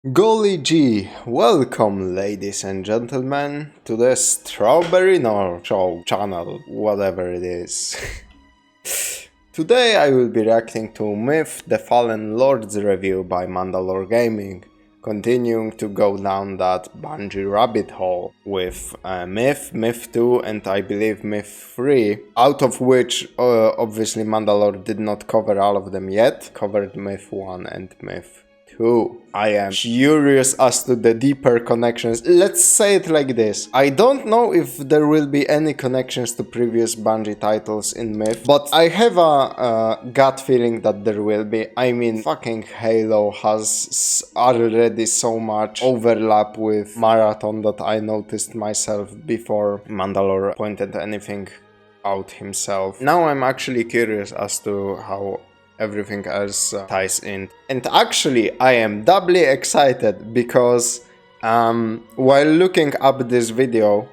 Golly gee, welcome ladies and gentlemen to the Strawberin0 show channel, whatever it is. Today I will be reacting to Myth the Fallen Lords review by MandaloreGaming, continuing to go down that Bungie rabbit hole with Myth, Myth 2 and I believe Myth 3, out of which obviously Mandalore did not cover all of them yet, covered Myth 1 and Myth 2. I am curious as to the deeper connections. Let's say it like this. I don't know if there will be any connections to previous Bungie titles in Myth, but I have a gut feeling that there will be. I mean, fucking Halo has already so much overlap with Marathon that I noticed myself before Mandalore pointed anything out himself. Now I'm actually curious as to how everything else ties in. And actually, I am doubly excited because while looking up this video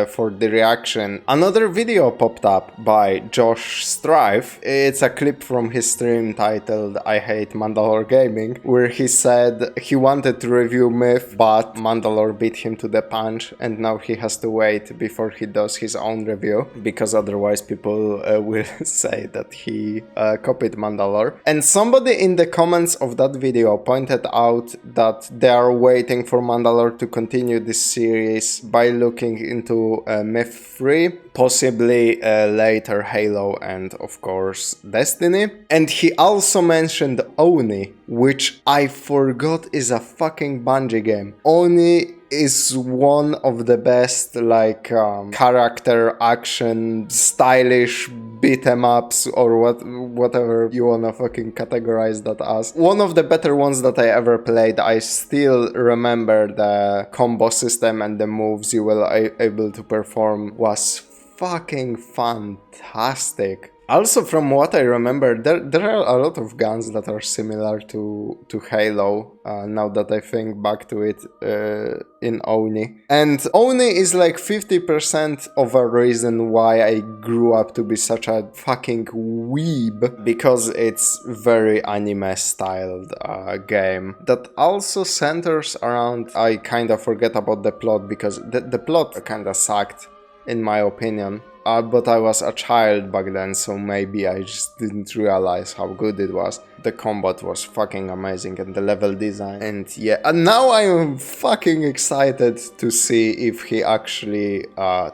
for the reaction, another video popped up by Josh Strife. It's a clip from his stream titled I Hate MandaloreGaming, where he said he wanted to review Myth, but Mandalore beat him to the punch, and now he has to wait before he does his own review, because otherwise people will say that he copied Mandalore. And somebody in the comments of that video pointed out that they are waiting for Mandalore to continue this series by looking into Myth 3, possibly later Halo and of course Destiny. And he also mentioned Oni, which I forgot is a fucking Bungie game. Oni is one of the best character action stylish beat 'em ups or whatever you wanna fucking categorize that as. One of the better ones that I ever played. I still remember the combo system and the moves you were able to perform was fucking fantastic. Also, from what I remember, there are a lot of guns that are similar to Halo, now that I think back to it in Oni. And Oni is like 50% of a reason why I grew up to be such a fucking weeb, because it's very anime-styled game that also centers around... I kinda forget about the plot, because the plot kinda sucked, in my opinion. But I was a child back then, so maybe I just didn't realize how good it was. The combat was fucking amazing and the level design. And yeah, and now I'm fucking excited to see if he actually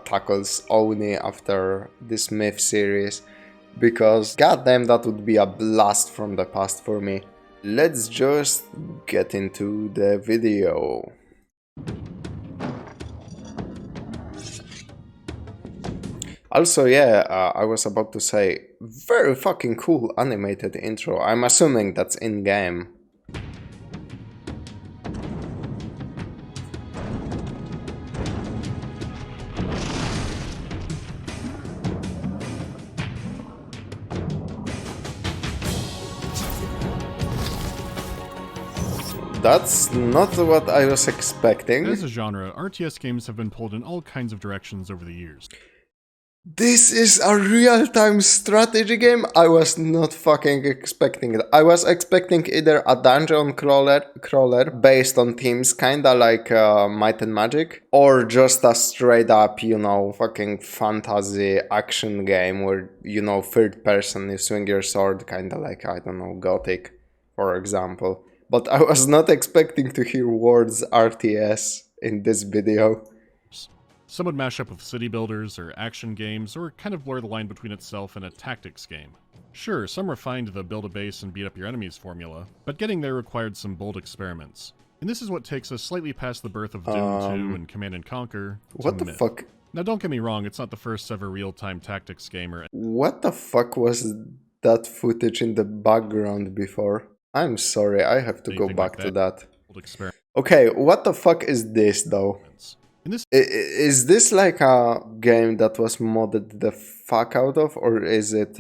tackles Oni after this Myth series. Because goddamn, that would be a blast from the past for me. Let's just get into the video. Also, yeah, I was about to say, very fucking cool animated intro. I'm assuming that's in-game. That's not what I was expecting. As a genre, RTS games have been pulled in all kinds of directions over the years. This is a real-time strategy game? I was not fucking expecting it. I was expecting either a dungeon crawler based on themes kinda like Might and Magic, or just a straight up, you know, fucking fantasy action game where, you know, third person you swing your sword, kinda like, I don't know, Gothic, for example. But I was not expecting to hear words RTS in this video. Some would mash up with city builders or action games, or kind of blur the line between itself and a tactics game. Sure, some refined the build a base and beat up your enemies formula, but getting there required some bold experiments. And this is what takes us slightly past the birth of Doom 2 and Command and Conquer to What the Myth. fuck? Now don't get me wrong, it's not the first ever real-time tactics game or... What the fuck was that footage in the background before? I'm sorry, I have to go back to that. Okay, what the fuck is this though? Is this like a game that was modded the fuck out of, or is it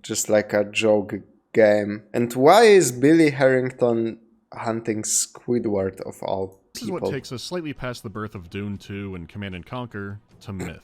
just like a joke game? And why is Billy Harrington hunting Squidward of all people? This is what takes us slightly past the birth of Doom 2 and Command and Conquer to Myth.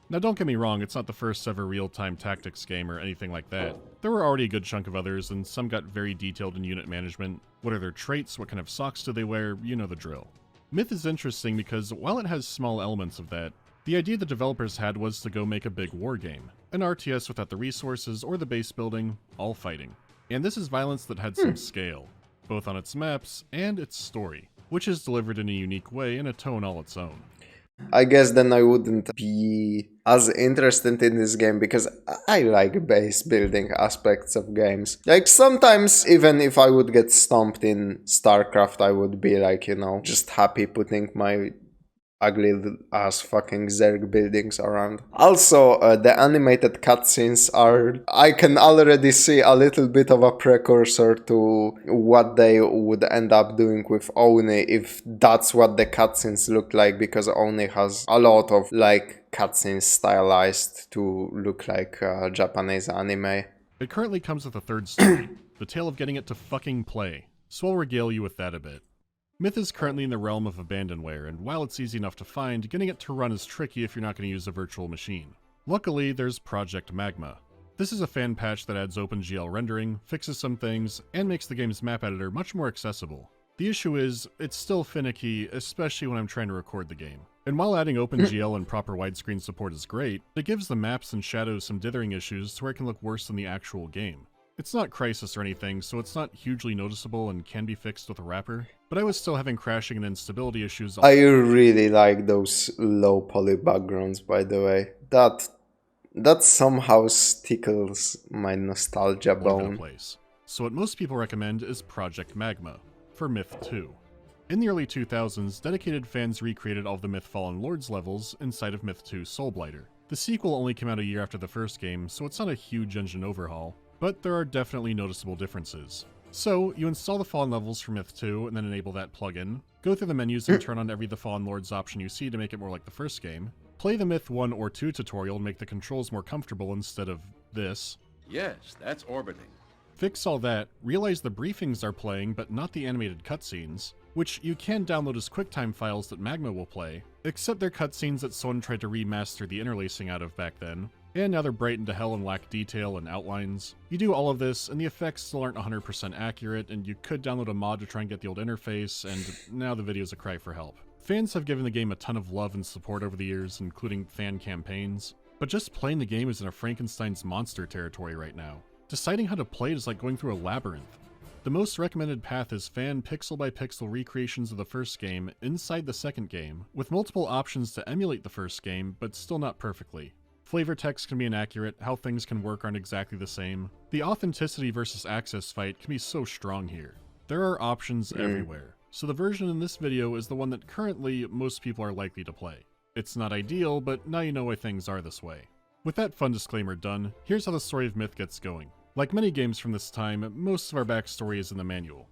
Now don't get me wrong, it's not the first ever real-time tactics game or anything like that. There were already a good chunk of others, and some got very detailed in unit management. What are their traits, what kind of socks do they wear, you know the drill. Myth is interesting because while it has small elements of that, the idea the developers had was to go make a big war game. An RTS without the resources or the base building, all fighting. And this is violence that had some scale, both on its maps and its story, which is delivered in a unique way in a tone all its own. I guess then I wouldn't be as interested in this game because I like base building aspects of games. Like sometimes even if I would get stomped in StarCraft, I would be like, you know, just happy putting my ugly ass fucking Zerg buildings around. Also, the animated cutscenes are... I can already see a little bit of a precursor to what they would end up doing with Oni if that's what the cutscenes look like, because Oni has a lot of like cutscenes stylized to look like Japanese anime. It currently comes with a third story, the tale of getting it to fucking play, so I'll regale you with that a bit. Myth is currently in the realm of abandonware, and while it's easy enough to find, getting it to run is tricky if you're not going to use a virtual machine. Luckily, there's Project Magma. This is a fan patch that adds OpenGL rendering, fixes some things, and makes the game's map editor much more accessible. The issue is, it's still finicky, especially when I'm trying to record the game. And while adding OpenGL and proper widescreen support is great, it gives the maps and shadows some dithering issues to where it can look worse than the actual game. It's not Crysis or anything, so it's not hugely noticeable and can be fixed with a wrapper, but I was still having crashing and instability issues. I really like those low poly backgrounds, by the way. That somehow tickles my nostalgia bone. So what most people recommend is Project Magma, for Myth 2. In the early 2000s, dedicated fans recreated all of the Myth Fallen Lords levels inside of Myth 2 Soulblighter. The sequel only came out a year after the first game, so it's not a huge engine overhaul, but there are definitely noticeable differences. So, you install the Fallen levels for Myth 2 and then enable that plugin, go through the menus and turn on every The Fallen Lords option you see to make it more like the first game, play the Myth 1 or 2 tutorial and make the controls more comfortable instead of this. Yes, that's orbiting. Fix all that, realize the briefings are playing but not the animated cutscenes, which you can download as QuickTime files that Magma will play, except they're cutscenes that someone tried to remaster the interlacing out of back then, and now they're brightened to hell and lack detail and outlines. You do all of this, and the effects still aren't 100% accurate, and you could download a mod to try and get the old interface, and now the video's a cry for help. Fans have given the game a ton of love and support over the years, including fan campaigns, but just playing the game is in a Frankenstein's monster territory right now. Deciding how to play it is like going through a labyrinth. The most recommended path is fan pixel-by-pixel recreations of the first game inside the second game, with multiple options to emulate the first game, but still not perfectly. Flavor text can be inaccurate, how things can work aren't exactly the same. The authenticity versus access fight can be so strong here. There are options everywhere, so the version in this video is the one that currently most people are likely to play. It's not ideal, but now you know why things are this way. With that fun disclaimer done, here's how the story of Myth gets going. Like many games from this time, most of our backstory is in the manual.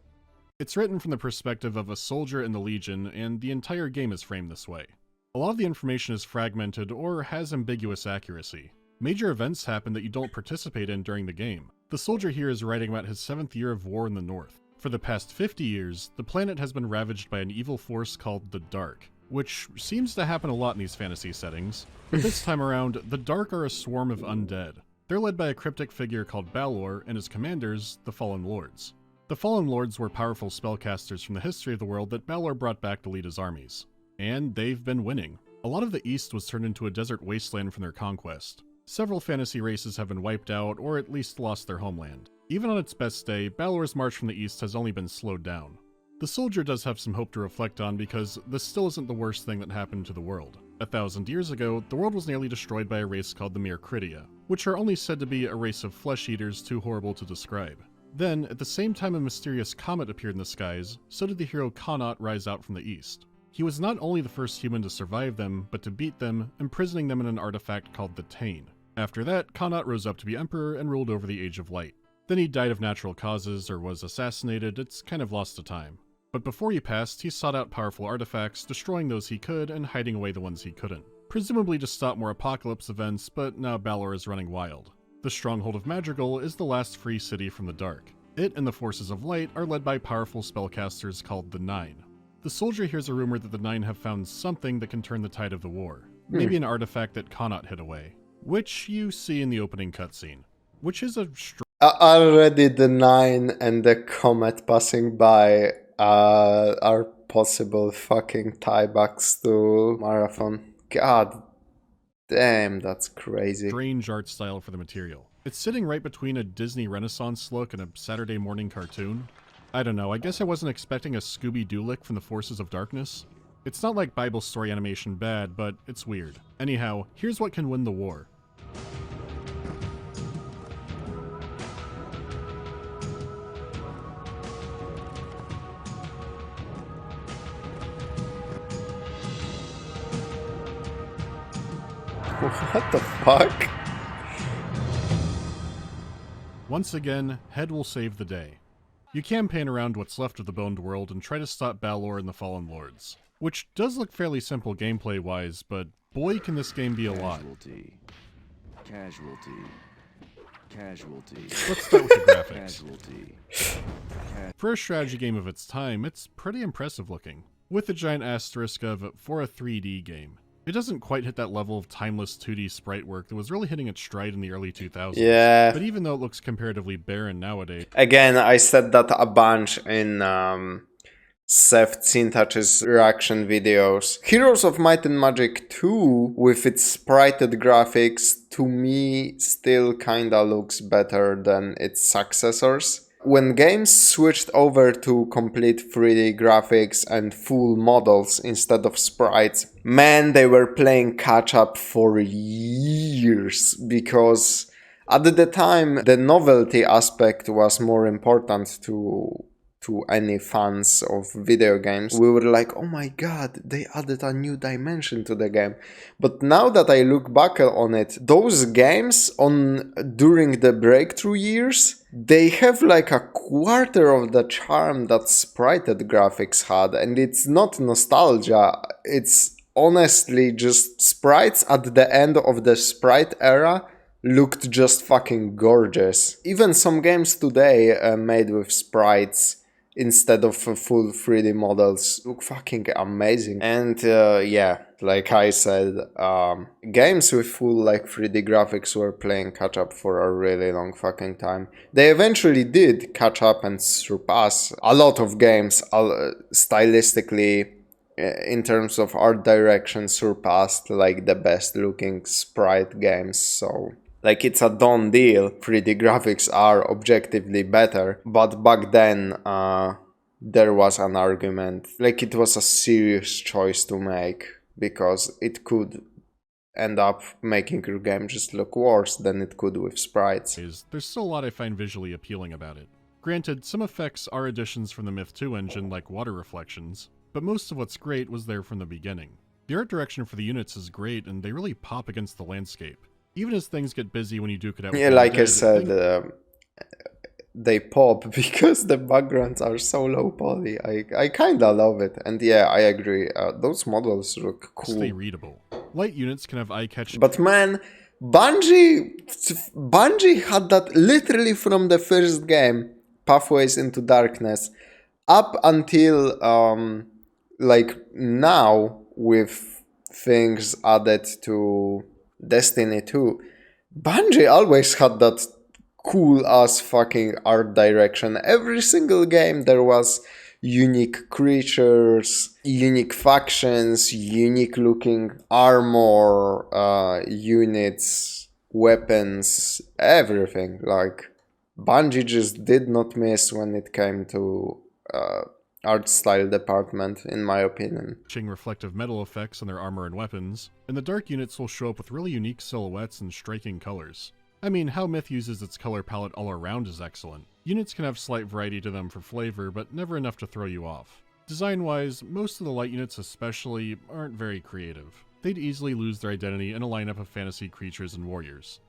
It's written from the perspective of a soldier in the Legion, and the entire game is framed this way. A lot of the information is fragmented or has ambiguous accuracy. Major events happen that you don't participate in during the game. The soldier here is writing about his 7th year of war in the North. For the past 50 years, the planet has been ravaged by an evil force called the Dark, which seems to happen a lot in these fantasy settings. But this time around, the Dark are a swarm of undead. They're led by a cryptic figure called Balor and his commanders, the Fallen Lords. The Fallen Lords were powerful spellcasters from the history of the world that Balor brought back to lead his armies. And they've been winning. A lot of the East was turned into a desert wasteland from their conquest. Several fantasy races have been wiped out, or at least lost their homeland. Even on its best day, Balor's march from the East has only been slowed down. The soldier does have some hope to reflect on because this still isn't the worst thing that happened to the world. 1,000 years ago, the world was nearly destroyed by a race called the Mircridia, which are only said to be a race of flesh-eaters too horrible to describe. Then, at the same time a mysterious comet appeared in the skies, so did the hero Connaught rise out from the east. He was not only the first human to survive them, but to beat them, imprisoning them in an artifact called the Tane. After that, Connaught rose up to be emperor and ruled over the Age of Light. Then he died of natural causes or was assassinated, it's kind of lost to time. But before he passed, he sought out powerful artifacts, destroying those he could and hiding away the ones he couldn't. Presumably to stop more apocalypse events, but now Balor is running wild. The Stronghold of Madrigal is the last free city from the Dark. It and the Forces of Light are led by powerful spellcasters called the Nine. The soldier hears a rumor that the Nine have found something that can turn the tide of the war. maybe an artifact that Connaught hid away, which you see in the opening cutscene, which is a Already the 9 and the comet passing by are possible fucking tiebacks to Marathon. God damn, that's crazy. strange art style for the material. It's sitting right between a Disney Renaissance look and a Saturday morning cartoon. I don't know, I guess I wasn't expecting a Scooby-Doo lick from the Forces of Darkness. It's not like Bible story animation bad, but it's weird. Anyhow, here's what can win the war. What the fuck? Once again, Head will save the day. You campaign around what's left of the Boned World and try to stop Balor and the Fallen Lords, which does look fairly simple gameplay-wise, but boy can this game be a lot. Casualty. Let's start with the graphics. For a strategy game of its time, it's pretty impressive looking, with a giant asterisk of for a 3D game. It doesn't quite hit that level of timeless 2D sprite work that was really hitting its stride in the early 2000s. Yeah. But even though it looks comparatively barren nowadays... Again, I said that a bunch in Seth Cintach's reaction videos. Heroes of Might and Magic 2, with its sprited graphics, to me still kinda looks better than its successors. When games switched over to complete 3D graphics and full models instead of sprites, man, they were playing catch-up for years, because at the time the novelty aspect was more important to any fans of video games. We were like, oh my god, they added a new dimension to the game. But now that I look back on it, those games during the breakthrough years, they have like a quarter of the charm that sprited graphics had, and it's not nostalgia, it's honestly just sprites at the end of the sprite era looked just fucking gorgeous. Even some games today made with sprites instead of full 3D models look fucking amazing. And yeah, like I said, games with full like 3D graphics were playing catch up for a really long fucking time. They eventually did catch up and surpass a lot of games stylistically, in terms of art direction, surpassed like the best looking sprite games. So like, it's a done deal. 3D graphics are objectively better, but back then there was an argument. Like, it was a serious choice to make, because it could end up making your game just look worse than it could with sprites. There's still a lot I find visually appealing about it. Granted, some effects are additions from the Myth 2 engine, like water reflections, but most of what's great was there from the beginning. The art direction for the units is great, and they really pop against the landscape. Even as things get busy when you duke it out with Yeah, like I said, they pop because the backgrounds are so low poly. I kinda love it, and yeah, I agree. Those models look cool. Stay readable. Light units can have eye-catching. But man, Bungie had that literally from the first game, Pathways into Darkness, up until like now with things added to Destiny 2, Bungie always had that cool ass fucking art direction. Every single game there was unique creatures, unique factions, unique looking armor, units, weapons, everything. Like, Bungie just did not miss when it came to art style department, in my opinion. Reflective metal effects on their armor and weapons, and the dark units will show up with really unique silhouettes and striking colors. I mean, how Myth uses its color palette all around is excellent. Units can have slight variety to them for flavor, but never enough to throw you off. Design-wise, most of the light units especially aren't very creative. They'd easily lose their identity in a lineup of fantasy creatures and warriors.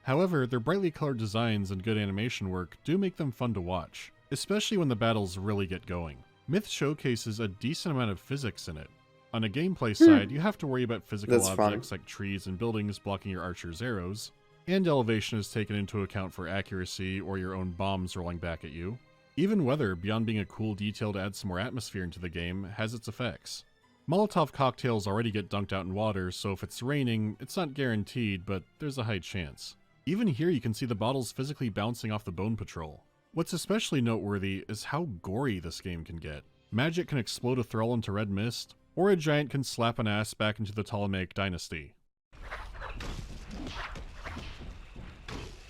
However, their brightly colored designs and good animation work do make them fun to watch, especially when the battles really get going. Myth showcases a decent amount of physics in it. On a gameplay side, you have to worry about physical objects like trees and buildings blocking your archer's arrows, and elevation is taken into account for accuracy or your own bombs rolling back at you. Even weather, beyond being a cool detail to add some more atmosphere into the game, has its effects. Molotov cocktails already get dunked out in water, so if it's raining, it's not guaranteed, but there's a high chance. Even here you can see the bottles physically bouncing off the Bone Patrol. What's especially noteworthy is how gory this game can get. Magic can explode a thrall into red mist, or a giant can slap an ass back into the Ptolemaic dynasty.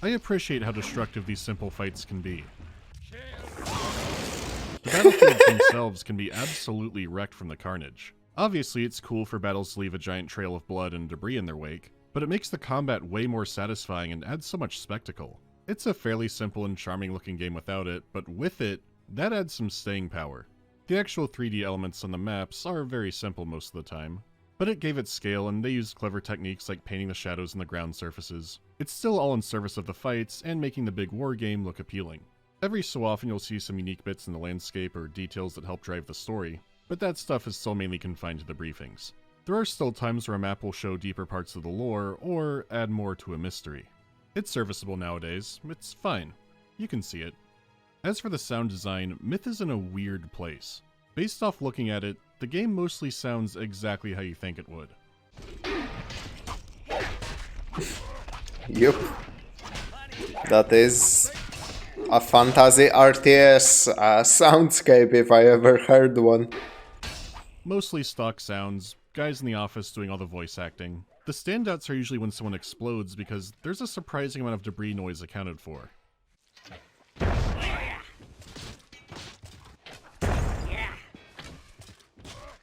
I appreciate how destructive these simple fights can be. The battlefields themselves can be absolutely wrecked from the carnage. Obviously, it's cool for battles to leave a giant trail of blood and debris in their wake, but it makes the combat way more satisfying and adds so much spectacle. It's a fairly simple and charming looking game without it, but with it, that adds some staying power. The actual 3D elements on the maps are very simple most of the time, but it gave it scale and they used clever techniques like painting the shadows in the ground surfaces. It's still all in service of the fights and making the big war game look appealing. Every so often you'll see some unique bits in the landscape or details that help drive the story, but that stuff is still mainly confined to the briefings. There are still times where a map will show deeper parts of the lore, or add more to a mystery. It's serviceable nowadays, it's fine. You can see it. As for the sound design, Myth is in a weird place. Based off looking at it, the game mostly sounds exactly how you think it would. Yup. That is a fantasy RTS soundscape if I ever heard one. Mostly stock sounds, guys in the office doing all the voice acting. The standouts are usually when someone explodes because there's a surprising amount of debris noise accounted for.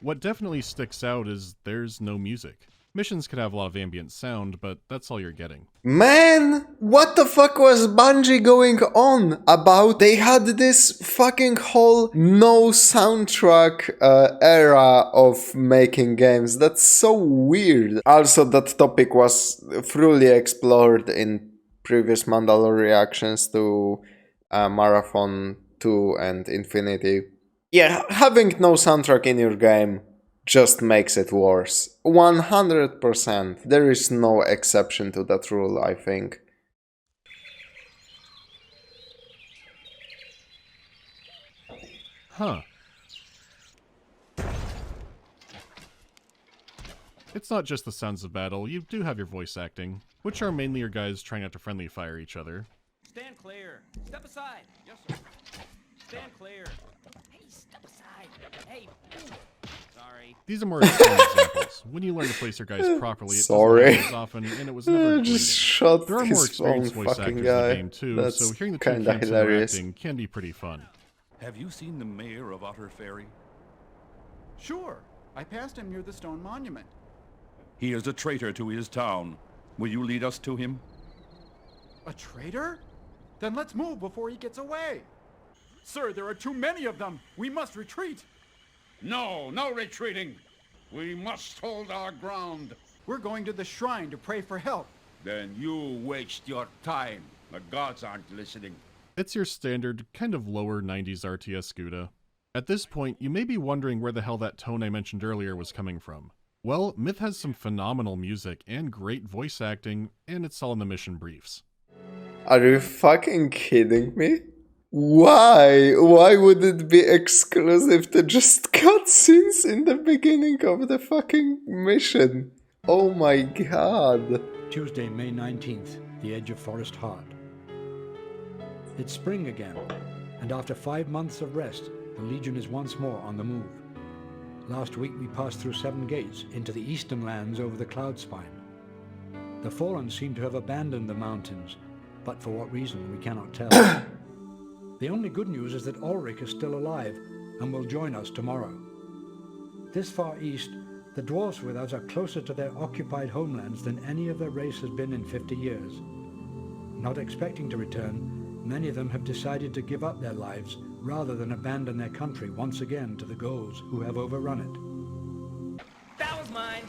What definitely sticks out is there's no music. Missions could have a lot of ambient sound, but that's all you're getting. Man, what the fuck was Bungie going on about? They had this fucking whole no soundtrack era of making games. That's so weird. Also, that topic was fully explored in previous Mandalore reactions to Marathon 2 and Infinity. Yeah, having no soundtrack in your game just makes it worse. 100%. There is no exception to that rule, I think. Huh. It's not just the sounds of battle, you do have your voice acting, which are mainly your guys trying not to friendly fire each other. Stand clear. Step aside. Yes, sir. Stand clear. Hey, step aside. Hey. Sorry. These are more extreme examples. When you learn to place your guys properly, it doesn't happen as often, and it was never Just shot There are more his experienced own voice actors fucking in guy. the game too, That's so hearing the two kinda camps hilarious. interacting can be pretty fun. Have you seen the mayor of Otter Ferry? Sure. I passed him near the stone monument. He is a traitor to his town. Will you lead us to him? A traitor? Then let's move before he gets away. Sir, there are too many of them. We must retreat. No, no retreating. We must hold our ground. We're going to the shrine to pray for help. Then you waste your time. The gods aren't listening. It's your standard, kind of lower 90s RTS Gouda. At this point, you may be wondering where the hell that tone I mentioned earlier was coming from. Well, Myth has some phenomenal music and great voice acting, and it's all in the mission briefs. Are you fucking kidding me? Why? Why would it be exclusive to just cutscenes in the beginning of the fucking mission? Oh my god. Tuesday, May 19th, the edge of Forest Heart. It's spring again, and after 5 months of rest, the Legion is once more on the move. Last week we passed through 7 gates into the eastern lands over the cloud spine. The Fallen seem to have abandoned the mountains, but for what reason we cannot tell. The only good news is that Ulrich is still alive and will join us tomorrow. This far east, the dwarves with us are closer to their occupied homelands than any of their race has been in 50 years. Not expecting to return, many of them have decided to give up their lives rather than abandon their country once again to the ghouls who have overrun it. That was mine.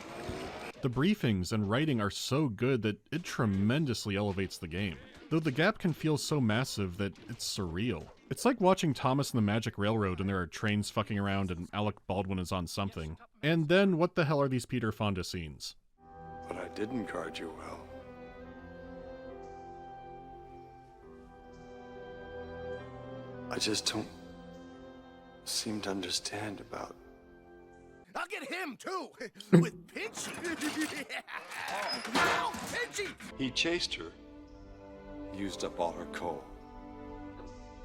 The briefings and writing are so good that it tremendously elevates the game, though the gap can feel so massive that it's surreal. It's like watching Thomas and the Magic Railroad and there are trains fucking around and Alec Baldwin is on something. And then what the hell are these Peter Fonda scenes? But I didn't guard you well. I just don't seem to understand about... I'll look at him, too! With Pinchy! Ow, Pinchy! He chased her, used up all her coal.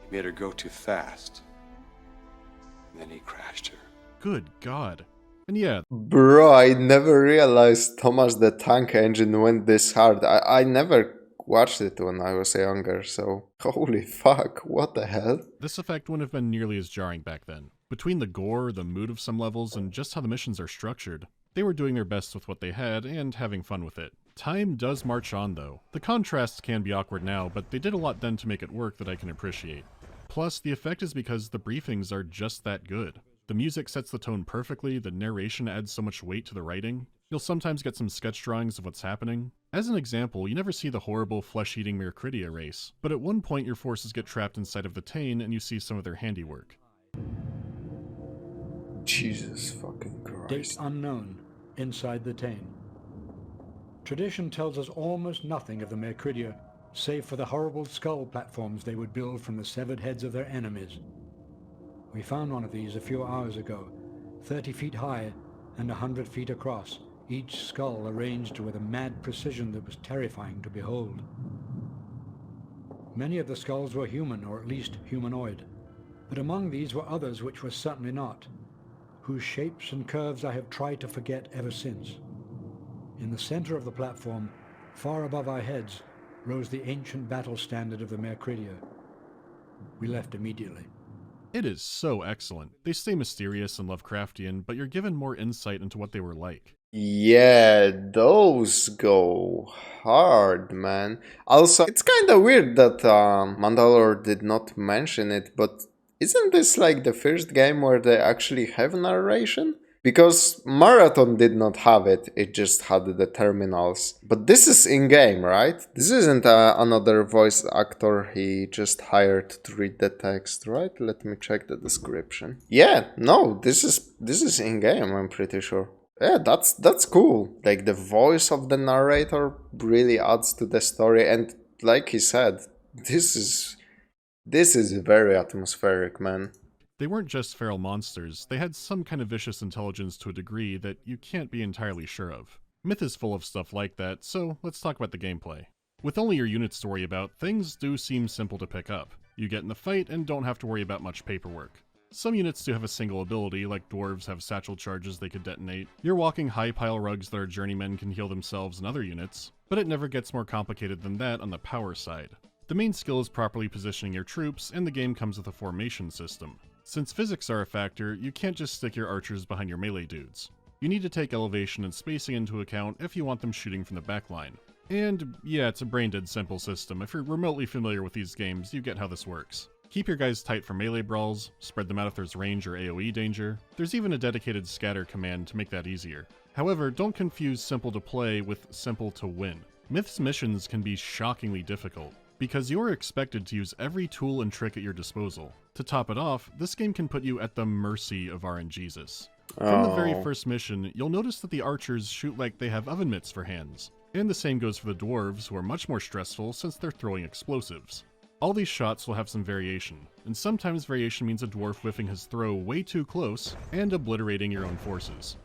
He made her go too fast. And then he crashed her. Good God. And yeah, Bro, I never realized Thomas the Tank Engine went this hard. I never watched it when I was younger, so holy fuck, what the hell? this effect wouldn't have been nearly as jarring back then. Between the gore, the mood of some levels, and just how the missions are structured, they were doing their best with what they had and having fun with it. Time does march on though. The contrasts can be awkward now, but they did a lot then to make it work that I can appreciate. Plus, the effect is because the briefings are just that good. The music sets the tone perfectly, the narration adds so much weight to the writing. You'll sometimes get some sketch drawings of what's happening. As an example, you never see the horrible flesh-eating Mercuridia race, but at one point your forces get trapped inside of the Tane and you see some of their handiwork. Jesus fucking Date Christ. unknown, inside the Tane. Tradition tells us almost nothing of the Mercuridia, save for the horrible skull platforms they would build from the severed heads of their enemies. We found one of these a few hours ago, 30 feet high and 100 feet across, each skull arranged with a mad precision that was terrifying to behold. Many of the skulls were human, or at least humanoid, but among these were others which were certainly not, whose shapes and curves I have tried to forget ever since. In the center of the platform, far above our heads, rose the ancient battle standard of the Mercuridia. We left immediately. It is so excellent. They stay mysterious and Lovecraftian, but you're given more insight into what they were like. Yeah, those go hard, man. Also, it's kind of weird that Mandalore did not mention it, but isn't this like the first game where they actually have narration? Because Marathon did not have it, it just had the terminals. But this is in-game, right? This isn't another voice actor he just hired to read the text, right? Let me check the description. Yeah, no, this is in-game, I'm pretty sure. Yeah, that's cool. Like, the voice of the narrator really adds to the story, and like he said, this is very atmospheric, man. They weren't just feral monsters, they had some kind of vicious intelligence to a degree that you can't be entirely sure of. Myth is full of stuff like that, so let's talk about the gameplay. With only your units to worry about, things do seem simple to pick up. You get in the fight and don't have to worry about much paperwork. Some units do have a single ability, like dwarves have satchel charges they could detonate. Your walking high pile rugs that are journeymen can heal themselves and other units, but it never gets more complicated than that on the power side. The main skill is properly positioning your troops, and the game comes with a formation system. Since physics are a factor, you can't just stick your archers behind your melee dudes. You need to take elevation and spacing into account if you want them shooting from the backline. And yeah, it's a brain-dead simple system. If you're remotely familiar with these games, you get how this works. Keep your guys tight for melee brawls, spread them out if there's range or AoE danger. There's even a dedicated scatter command to make that easier. However, don't confuse simple to play with simple to win. Myth's missions can be shockingly difficult, because you're expected to use every tool and trick at your disposal. To top it off, this game can put you at the mercy of RNGesus. From the very first mission, you'll notice that the archers shoot like they have oven mitts for hands. And the same goes for the dwarves, who are much more stressful since they're throwing explosives. All these shots will have some variation, and sometimes variation means a dwarf whiffing his throw way too close and obliterating your own forces.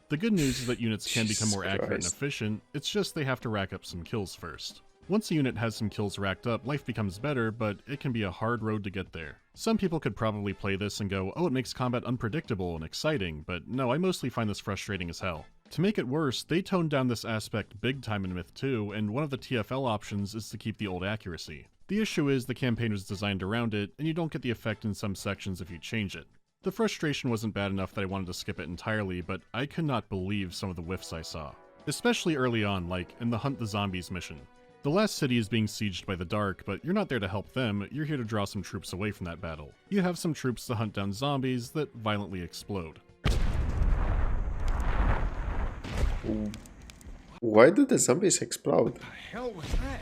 The good news is that units can become more accurate and efficient, it's just they have to rack up some kills first. Once a unit has some kills racked up, life becomes better, but it can be a hard road to get there. Some people could probably play this and go, oh, it makes combat unpredictable and exciting, but no, I mostly find this frustrating as hell. To make it worse, they toned down this aspect big time in Myth 2, and one of the TFL options is to keep the old accuracy. The issue is the campaign was designed around it, and you don't get the effect in some sections if you change it. The frustration wasn't bad enough that I wanted to skip it entirely, but I could not believe some of the whiffs I saw. Especially early on, like in the Hunt the Zombies mission. The last city is being sieged by the Dark, but you're not there to help them, you're here to draw some troops away from that battle. You have some troops to hunt down zombies that violently explode. Why do the zombies explode? What the hell was that?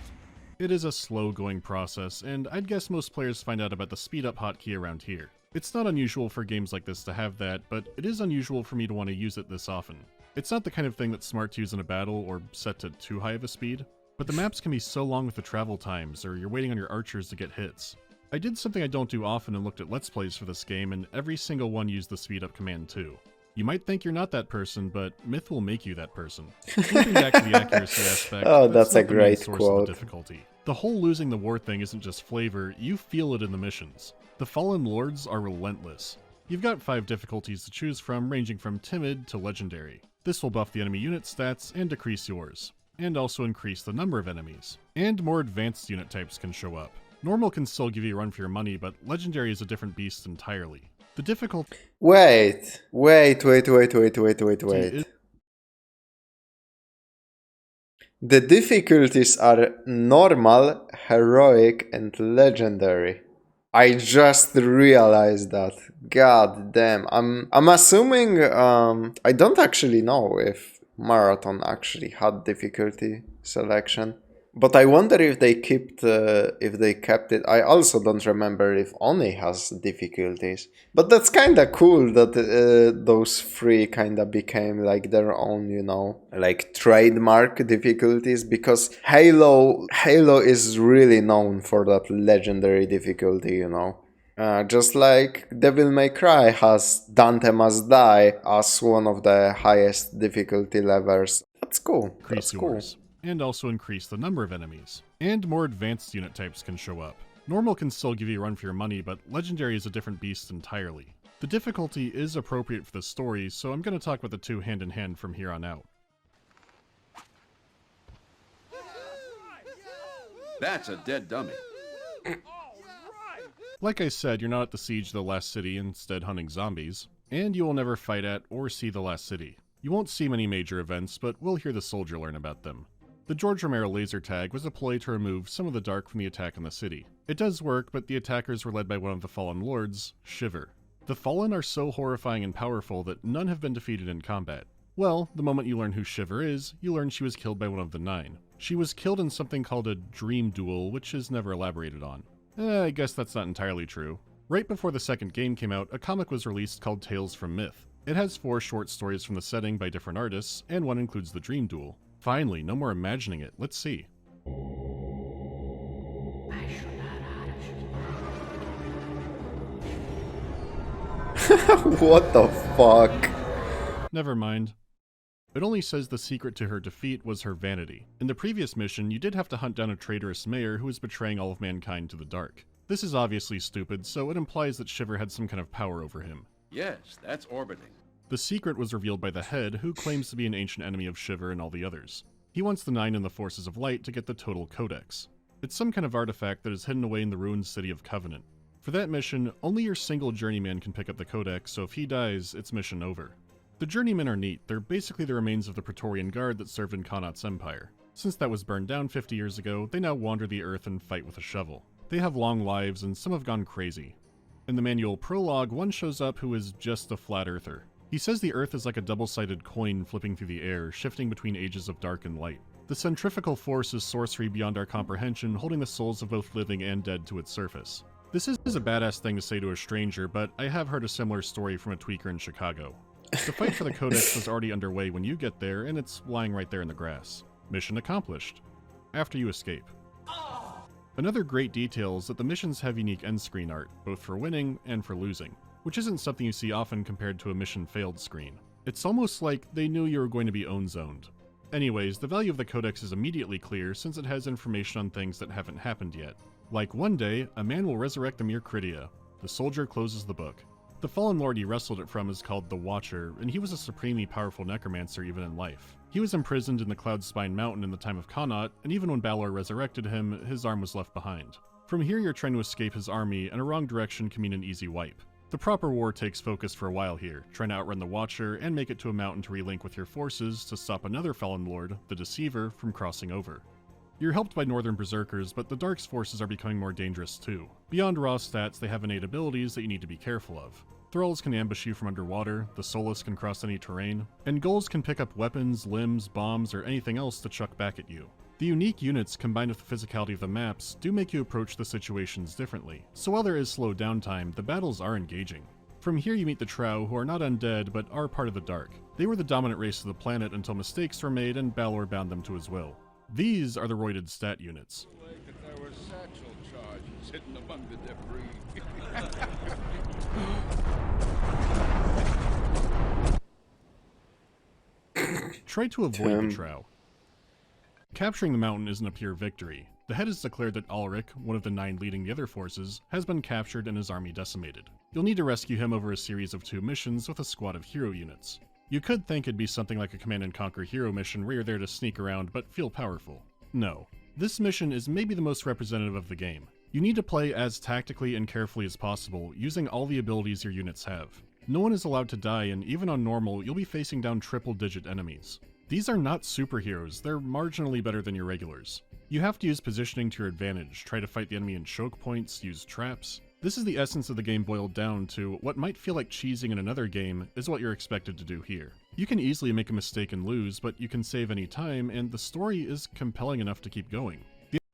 It is a slow-going process, and I'd guess most players find out about the speed-up hotkey around here. It's not unusual for games like this to have that, but it is unusual for me to want to use it this often. It's not the kind of thing that's smart to use in a battle or set to too high of a speed, but the maps can be so long with the travel times, or you're waiting on your archers to get hits. I did something I don't do often and looked at Let's Plays for this game, and every single one used the speed up command too. You might think you're not that person, but myth will make you that person. Moving back to the accuracy aspect, Oh, that's a not the main great source quote. of the difficulty. The whole losing the war thing isn't just flavor, you feel it in the missions. The Fallen Lords are relentless. You've got 5 difficulties to choose from, ranging from timid to legendary. This will buff the enemy unit stats and decrease yours, and also increase the number of enemies. And more advanced unit types can show up. Normal can still give you a run for your money, but legendary is a different beast entirely. The difficulty Wait. The difficulties are normal, heroic, and legendary. I just realized that. God damn. I'm assuming I don't actually know if Marathon actually had difficulty selection. But I wonder if they kept it. I also don't remember if Oni has difficulties. But that's kinda cool that those 3 kinda became like their own, you know, like trademark difficulties, because Halo is really known for that legendary difficulty, you know. Just like Devil May Cry has Dante Must Die as one of the highest difficulty levels. That's cool. That's cool. and also increase the number of enemies. And more advanced unit types can show up. Normal can still give you a run for your money, but Legendary is a different beast entirely. The difficulty is appropriate for the story, so I'm going to talk about the two hand in hand from here on out. That's a dead dummy. Like I said, you're not at the siege of the last city, instead hunting zombies, and you will never fight at or see the last city. You won't see many major events, but we'll hear the soldier learn about them. The George Romero laser tag was a ploy to remove some of the dark from the attack on the city. It does work, but the attackers were led by one of the Fallen Lords, Shiver. The Fallen are so horrifying and powerful that none have been defeated in combat. Well, the moment you learn who Shiver is, you learn she was killed by one of the 9. She was killed in something called a dream duel, which is never elaborated on. I guess that's not entirely true. Right before the second game came out, a comic was released called Tales from Myth. It has 4 short stories from the setting by different artists, and one includes the dream duel. Finally, no more imagining it. Let's see. What the fuck? Never mind. It only says the secret to her defeat was her vanity. In the previous mission, you did have to hunt down a traitorous mayor who was betraying all of mankind to the dark. This is obviously stupid, so it implies that Shiver had some kind of power over him. Yes, that's orbiting. The secret was revealed by the Head, who claims to be an ancient enemy of Shiver and all the others. He wants the 9 and the Forces of Light to get the Total Codex. It's some kind of artifact that is hidden away in the ruined city of Covenant. For that mission, only your single journeyman can pick up the Codex, so if he dies, it's mission over. The journeymen are neat. They're basically the remains of the Praetorian Guard that served in Connaught's empire. Since that was burned down 50 years ago, they now wander the earth and fight with a shovel. They have long lives, and some have gone crazy. In the manual prologue, one shows up who is just a flat earther. He says the earth is like a double-sided coin flipping through the air, shifting between ages of dark and light. The centrifugal force is sorcery beyond our comprehension, holding the souls of both living and dead to its surface. This is a badass thing to say to a stranger, but I have heard a similar story from a tweaker in Chicago. The fight for the Codex was already underway when you get there, and it's lying right there in the grass. Mission accomplished. After you escape. Another great detail is that the missions have unique end screen art, both for winning and for losing, which isn't something you see often compared to a mission failed screen. It's almost like they knew you were going to be own-zoned. Anyways, the value of the Codex is immediately clear since it has information on things that haven't happened yet. Like one day, a man will resurrect the mere Critia. The soldier closes the book. The fallen lord he wrestled it from is called the Watcher, and he was a supremely powerful necromancer even in life. He was imprisoned in the Cloudspine Mountain in the time of Connaught, and even when Balor resurrected him, his arm was left behind. From here you're trying to escape his army, and a wrong direction can mean an easy wipe. The proper war takes focus for a while here, trying to outrun the Watcher and make it to a mountain to relink with your forces to stop another fallen lord, the Deceiver, from crossing over. You're helped by Northern Berserkers, but the Dark's forces are becoming more dangerous too. Beyond raw stats, they have innate abilities that you need to be careful of. Thralls can ambush you from underwater, the Solus can cross any terrain, and Ghouls can pick up weapons, limbs, bombs, or anything else to chuck back at you. The unique units, combined with the physicality of the maps, do make you approach the situations differently, so while there is slow downtime, the battles are engaging. From here you meet the Trow, who are not undead, but are part of the Dark. They were the dominant race of the planet until mistakes were made and Balor bound them to his will. These are the roided stat units. Like if there were satchel charges hidden among the debris. Try to avoid the trow. Capturing the mountain isn't a pure victory. The head has declared that Ulrich, one of the 9 leading the other forces, has been captured and his army decimated. You'll need to rescue him over a series of 2 missions with a squad of hero units. You could think it'd be something like a Command and Conquer hero mission where you're there to sneak around but feel powerful. No. This mission is maybe the most representative of the game. You need to play as tactically and carefully as possible, using all the abilities your units have. No one is allowed to die, and even on normal, you'll be facing down triple-digit enemies. These are not superheroes, they're marginally better than your regulars. You have to use positioning to your advantage, try to fight the enemy in choke points, use traps. This is the essence of the game boiled down to what might feel like cheesing in another game is what you're expected to do here. You can easily make a mistake and lose, but you can save any time, and the story is compelling enough to keep going.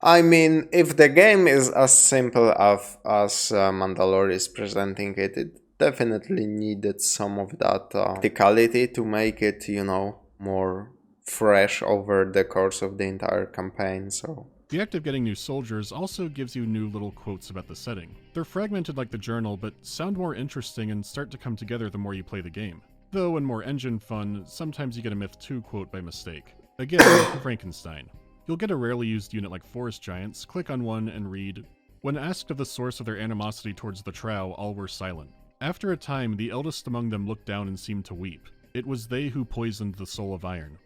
I mean, if the game is as simple as Mandalore is presenting it, it definitely needed some of that practicality to make it, you know, more fresh over the course of the entire campaign, so... The act of getting new soldiers also gives you new little quotes about the setting. They're fragmented like the journal, but sound more interesting and start to come together the more you play the game. Though, in more engine fun, sometimes you get a Myth 2 quote by mistake. Again, Frankenstein. You'll get a rarely used unit like Forest Giants, click on one and read, "When asked of the source of their animosity towards the trow, all were silent. After a time, the eldest among them looked down and seemed to weep. It was they who poisoned the soul of iron."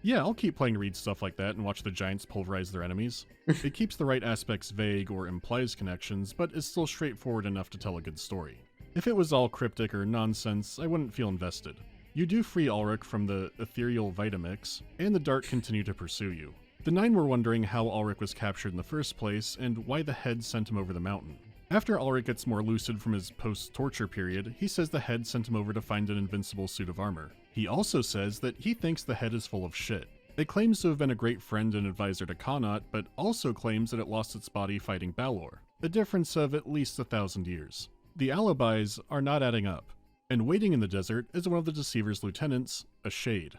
Yeah, I'll keep playing to read stuff like that and watch the giants pulverize their enemies. It keeps the right aspects vague or implies connections, but is still straightforward enough to tell a good story. If it was all cryptic or nonsense, I wouldn't feel invested. You do free Ulrich from the ethereal Vitamix, and the dark continue to pursue you. The 9 were wondering how Ulrich was captured in the first place, and why the head sent him over the mountain. After Ulrich gets more lucid from his post-torture period, he says the head sent him over to find an invincible suit of armor. He also says that he thinks the head is full of shit. It claims to have been a great friend and advisor to Connaught, but also claims that it lost its body fighting Balor, a difference of at least 1,000 years. The alibis are not adding up, and waiting in the desert is one of the Deceiver's lieutenants, a Shade.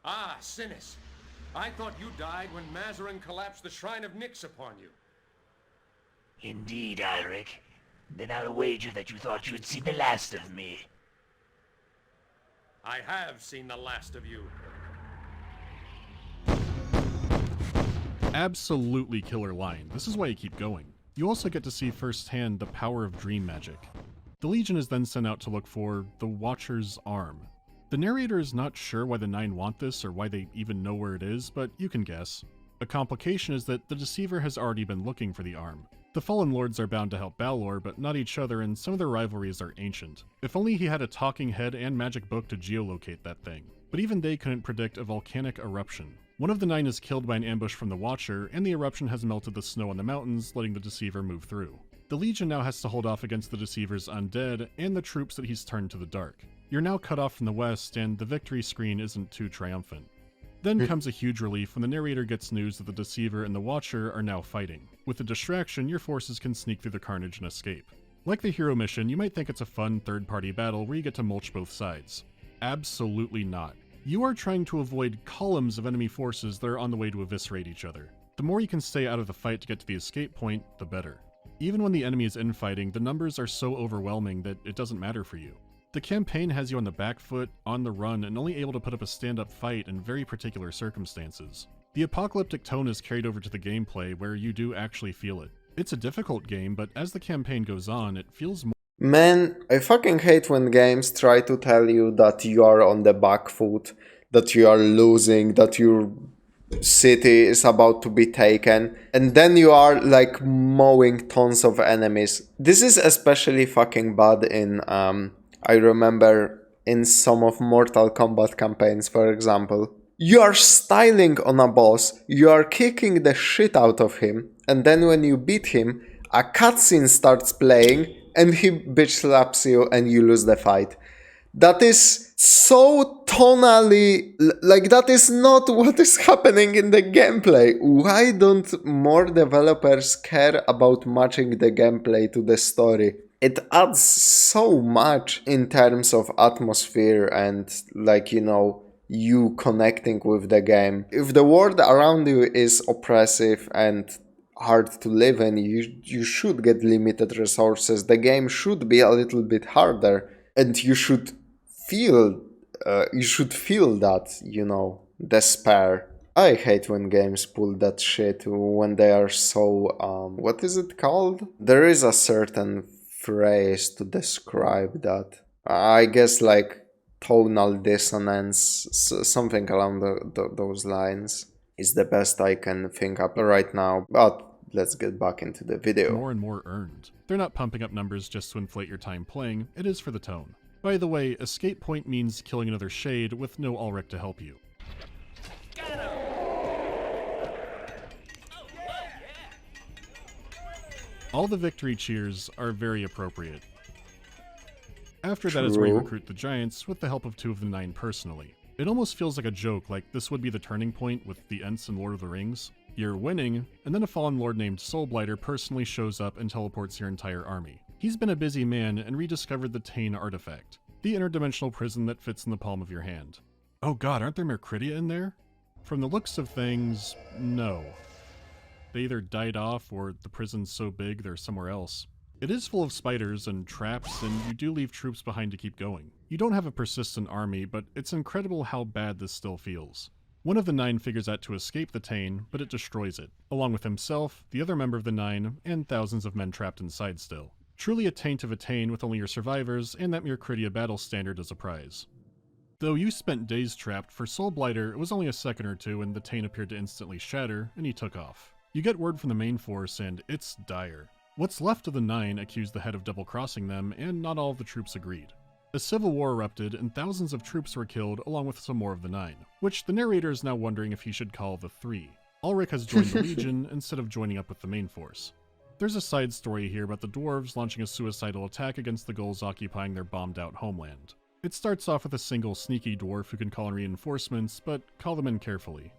Ah, Sinis. I thought you died when Mazarin collapsed the Shrine of Nyx upon you. Indeed, Ulrich. Then I'll wager that you thought you'd see the last of me. I have seen the last of you. Absolutely killer line. This is why you keep going. You also get to see firsthand the power of dream magic. The Legion is then sent out to look for the Watcher's arm. The narrator is not sure why the 9 want this or why they even know where it is, but you can guess. A complication is that the Deceiver has already been looking for the arm. The Fallen Lords are bound to help Balor, but not each other, and some of their rivalries are ancient. If only he had a talking head and magic book to geolocate that thing. But even they couldn't predict a volcanic eruption. One of the 9 is killed by an ambush from the Watcher, and the eruption has melted the snow on the mountains, letting the Deceiver move through. The Legion now has to hold off against the Deceiver's undead, and the troops that he's turned to the dark. You're now cut off from the west, and the victory screen isn't too triumphant. Then comes a huge relief when the narrator gets news that the Deceiver and the Watcher are now fighting. With the distraction, your forces can sneak through the carnage and escape. Like the hero mission, you might think it's a fun third-party battle where you get to mulch both sides. Absolutely not. You are trying to avoid columns of enemy forces that are on the way to eviscerate each other. The more you can stay out of the fight to get to the escape point, the better. Even when the enemy is infighting, the numbers are so overwhelming that it doesn't matter for you. The campaign has you on the back foot, on the run, and only able to put up a stand-up fight in very particular circumstances. The apocalyptic tone is carried over to the gameplay where you do actually feel it. It's a difficult game, but as the campaign goes on, it feels more... Man, I fucking hate when games try to tell you that you are on the back foot, that you are losing, that your city is about to be taken, and then you are like mowing tons of enemies. This is especially fucking bad in, I remember in some of Mortal Kombat campaigns, for example. You are styling on a boss, you are kicking the shit out of him, and then when you beat him, a cutscene starts playing, and he bitch slaps you and you lose the fight. That is so tonally, like that is not what is happening in the gameplay. Why don't more developers care about matching the gameplay to the story? It adds so much in terms of atmosphere and, like, you know, you connecting with the game. If the world around you is oppressive and hard to live in, you should get limited resources. The game should be a little bit harder, and you should feel that, you know, despair. I hate when games pull that shit when they are so, what is it called? There is a certain phrase to describe that. I guess like tonal dissonance, something along those lines is the best I can think up right now, but let's get back into the video. More and more earned. They're not pumping up numbers just to inflate your time playing, it is for the tone. By the way, escape point means killing another shade with no Ulrich to help you. All the victory cheers are very appropriate. After that is where you recruit the giants with the help of 2 of the 9 personally. It almost feels like a joke, like this would be the turning point with the Ents in Lord of the Rings. You're winning, and then a fallen lord named Soulblighter personally shows up and teleports your entire army. He's been a busy man and rediscovered the Tane artifact, the interdimensional prison that fits in the palm of your hand. Oh god, aren't there Mercuridia in there? From the looks of things, no. They either died off or the prison's so big they're somewhere else. It is full of spiders and traps, and you do leave troops behind to keep going. You don't have a persistent army, but it's incredible how bad this still feels. One of the 9 figures out to escape the Tane, but it destroys it, along with himself, the other member of the 9, and thousands of men trapped inside still. Truly a taint of a Tane with only your survivors and that Mercuridia battle standard as a prize. Though you spent days trapped, for Soulblighter it was only a second or two and the Tane appeared to instantly shatter, and he took off. You get word from the main force and it's dire. What's left of the 9 accused the head of double-crossing them, and not all of the troops agreed. A civil war erupted, and thousands of troops were killed along with some more of the 9, which the narrator is now wondering if he should call the 3. Ulrich has joined the Legion instead of joining up with the main force. There's a side story here about the dwarves launching a suicidal attack against the ghouls occupying their bombed-out homeland. It starts off with a single sneaky dwarf who can call in reinforcements, but call them in carefully.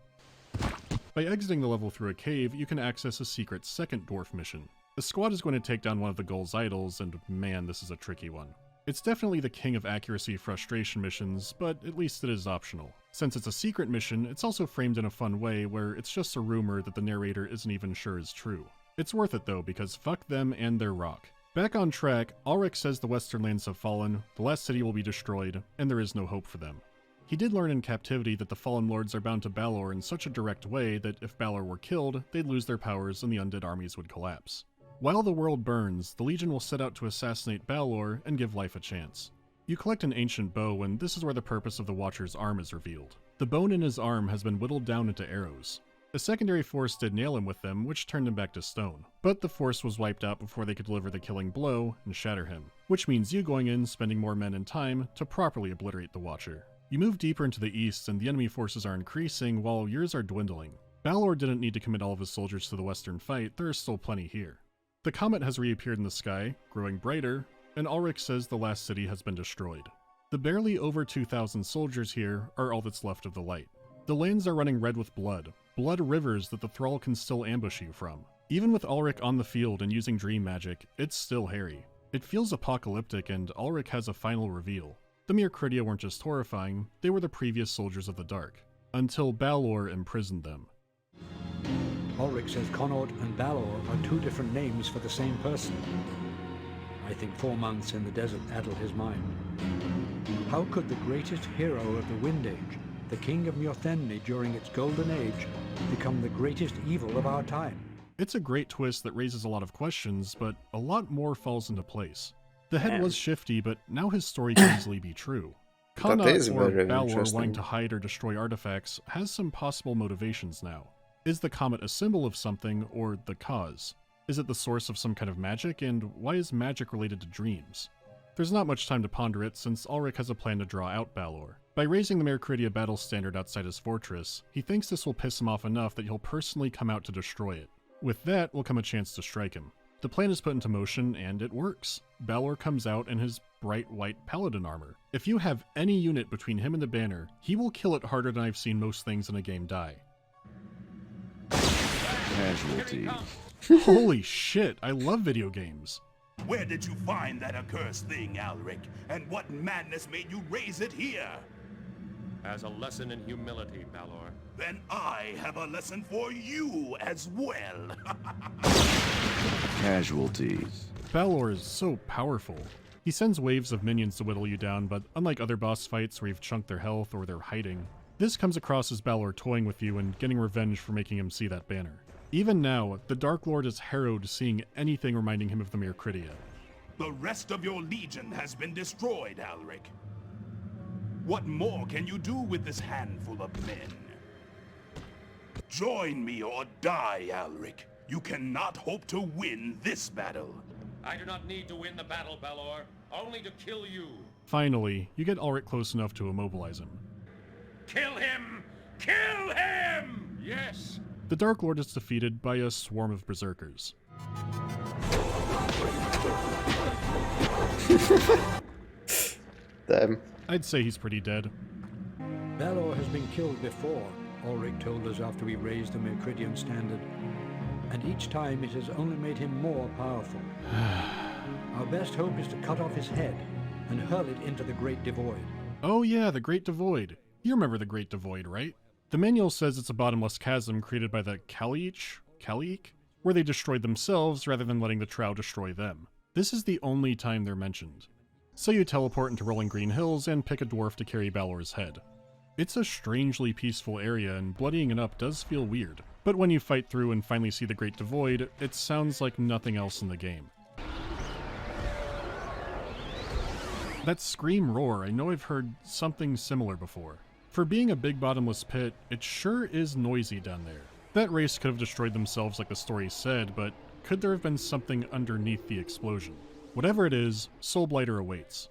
By exiting the level through a cave, you can access a secret second dwarf mission. The squad is going to take down one of the ghouls' idols, and man, this is a tricky one. It's definitely the king of accuracy frustration missions, but at least it is optional. Since it's a secret mission, it's also framed in a fun way where it's just a rumor that the narrator isn't even sure is true. It's worth it though, because fuck them and their rock. Back on track, Ulrich says the western lands have fallen, the last city will be destroyed, and there is no hope for them. He did learn in captivity that the fallen lords are bound to Balor in such a direct way that if Balor were killed, they'd lose their powers and the undead armies would collapse. While the world burns, the Legion will set out to assassinate Balor and give life a chance. You collect an ancient bow, and this is where the purpose of the Watcher's arm is revealed. The bone in his arm has been whittled down into arrows. A secondary force did nail him with them, which turned him back to stone. But the force was wiped out before they could deliver the killing blow and shatter him, which means you going in spending more men and time to properly obliterate the Watcher. You move deeper into the east, and the enemy forces are increasing while yours are dwindling. Balor didn't need to commit all of his soldiers to the western fight, there are still plenty here. The comet has reappeared in the sky, growing brighter, and Ulrich says the last city has been destroyed. The barely over 2,000 soldiers here are all that's left of the light. The lands are running red with blood rivers that the Thrall can still ambush you from. Even with Ulrich on the field and using dream magic, it's still hairy. It feels apocalyptic, and Ulrich has a final reveal. The Mercuridia weren't just horrifying, they were the previous soldiers of the dark, until Balor imprisoned them. Ulrich says Connaught and Balor are 2 different names for the same person. I think 4 months in the desert addled his mind. How could the greatest hero of the Wind Age, the king of Mjolnir during its golden age, become the greatest evil of our time? It's a great twist that raises a lot of questions, but a lot more falls into place. The head was shifty, but now his story can easily be true. Connaught or Balor wanting to hide or destroy artifacts has some possible motivations now. Is the comet a symbol of something, or the cause? Is it the source of some kind of magic, and why is magic related to dreams? There's not much time to ponder it, since Ulrich has a plan to draw out Balor. By raising the Mercuridia battle standard outside his fortress, he thinks this will piss him off enough that he'll personally come out to destroy it. With that will come a chance to strike him. The plan is put into motion, and it works. Balor comes out in his bright white paladin armor. If you have any unit between him and the banner, he will kill it harder than I've seen most things in a game die. Casualty. Holy shit, I love video games. Where did you find that accursed thing, Ulrich? And what madness made you raise it here? As a lesson in humility, Balor. Then I have a lesson for you as well. Casualties. Balor is so powerful. He sends waves of minions to whittle you down, but unlike other boss fights where you've chunked their health or they're hiding, This comes across as Balor toying with you and getting revenge for making him see that banner. Even now, the Dark Lord is harrowed seeing anything reminding him of the Mircridia. The rest of your legion has been destroyed, Alric. What more can you do with this handful of men? Join me or die, Alric. You cannot hope to win this battle. I do not need to win the battle, Balor. Only to kill you. Finally, you get Ulrich close enough to immobilize him. Kill him! Kill him! Yes! The Dark Lord is defeated by a swarm of berserkers. Damn. I'd say he's pretty dead. Balor has been killed before, Ulrich told us after we raised the Mircridian standard. And each time it has only made him more powerful. Our best hope is to cut off his head and hurl it into the Great Devoid. Oh yeah, the Great Devoid. You remember the Great Devoid, right? The manual says it's a bottomless chasm created by the Kaliik, where they destroyed themselves rather than letting the Trow destroy them. This is the only time they're mentioned. So you teleport into rolling green hills and pick a dwarf to carry Balor's head. It's a strangely peaceful area, and bloodying it up does feel weird. But when you fight through and finally see the Great Devoid, it sounds like nothing else in the game. That scream roar, I know I've heard something similar before. For being a big bottomless pit, it sure is noisy down there. That race could have destroyed themselves like the story said, but could there have been something underneath the explosion? Whatever it is, Soulblighter awaits.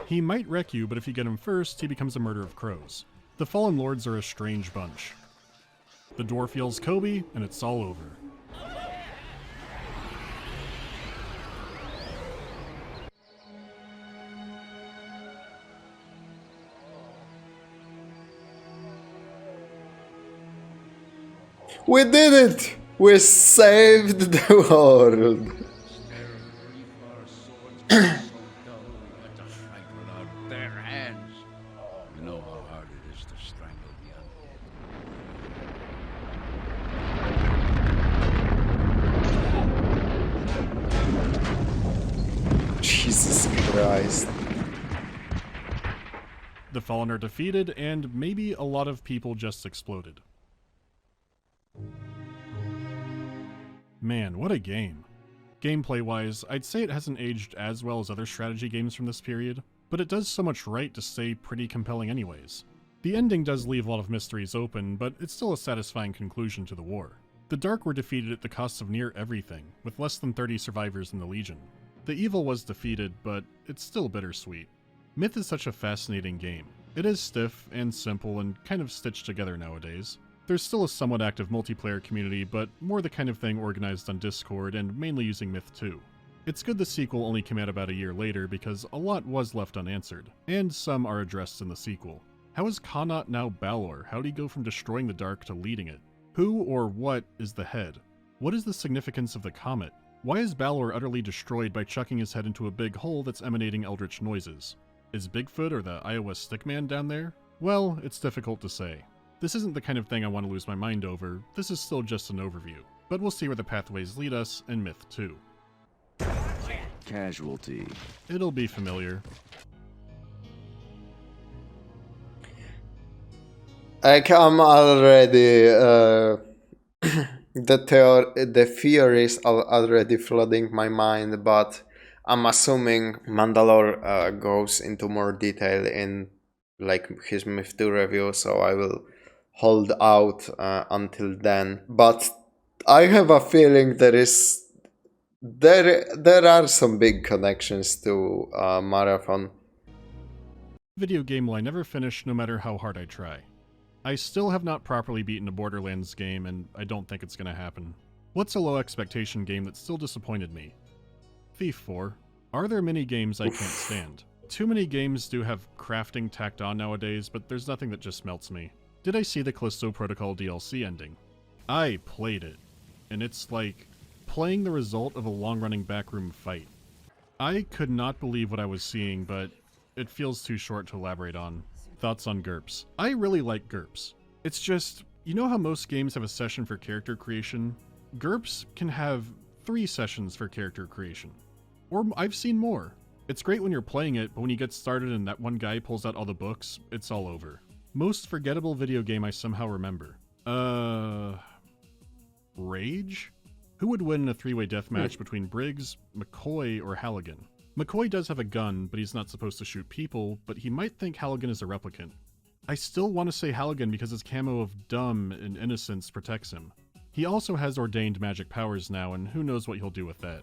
He might wreck you, but if you get him first, he becomes a murder of crows. The Fallen Lords are a strange bunch. The dwarf yells Kobe, and it's all over. We did it! We saved the world! You know how hard it is to strangle the Jesus Christ. The Fallen are defeated, and maybe a lot of people just exploded. Man, what a game. Gameplay-wise, I'd say it hasn't aged as well as other strategy games from this period, but it does so much right to stay pretty compelling anyways. The ending does leave a lot of mysteries open, but it's still a satisfying conclusion to the war. The Dark were defeated at the cost of near everything, with less than 30 survivors in the Legion. The evil was defeated, but it's still bittersweet. Myth is such a fascinating game. It is stiff and simple and kind of stitched together nowadays. There's still a somewhat active multiplayer community, but more the kind of thing organized on Discord and mainly using Myth 2. It's good the sequel only came out about a year later because a lot was left unanswered, and some are addressed in the sequel. How is Connaught now Balor? How did he go from destroying the Dark to leading it? Who or what is the head? What is the significance of the comet? Why is Balor utterly destroyed by chucking his head into a big hole that's emanating eldritch noises? Is Bigfoot or the Iowa Stickman down there? Well, it's difficult to say. This isn't the kind of thing I want to lose my mind over, this is still just an overview, but we'll see where the pathways lead us in Myth 2. Casualty. It'll be familiar. Like, I'm already, the theories are already flooding my mind, but I'm assuming Mandalore goes into more detail in like his Myth 2 review, so I will hold out until then. But I have a feeling there are some big connections to Marathon. Video game will I never finish no matter how hard I try. I still have not properly beaten a Borderlands game, and I don't think it's gonna happen. What's a low expectation game that still disappointed me? Thief 4. Are there many games I can't stand? Too many games do have crafting tacked on nowadays, but there's nothing that just melts me. Did I see the Callisto Protocol DLC ending? I played it, and it's like playing the result of a long-running backroom fight. I could not believe what I was seeing, but it feels too short to elaborate on. Thoughts on GURPS? I really like GURPS. It's just, you know how most games have a session for character creation? GURPS can have 3 sessions for character creation. Or I've seen more. It's great when you're playing it, but when you get started and that one guy pulls out all the books, it's all over. Most forgettable video game I somehow remember. Rage? Who would win in a three-way deathmatch between Briggs, McCoy, or Halligan? McCoy does have a gun, but he's not supposed to shoot people, but he might think Halligan is a replicant. I still want to say Halligan because his camo of dumb and innocence protects him. He also has ordained magic powers now, and who knows what he'll do with that.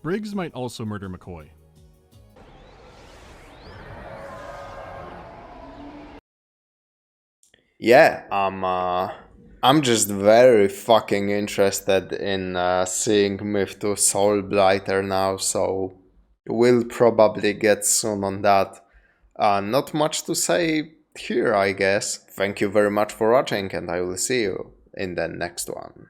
Briggs might also murder McCoy. Yeah, I'm just very fucking interested in seeing Myth to Soul Blighter now, so we'll probably get soon on that. Not much to say here, I guess. Thank you very much for watching, and I will see you in the next one.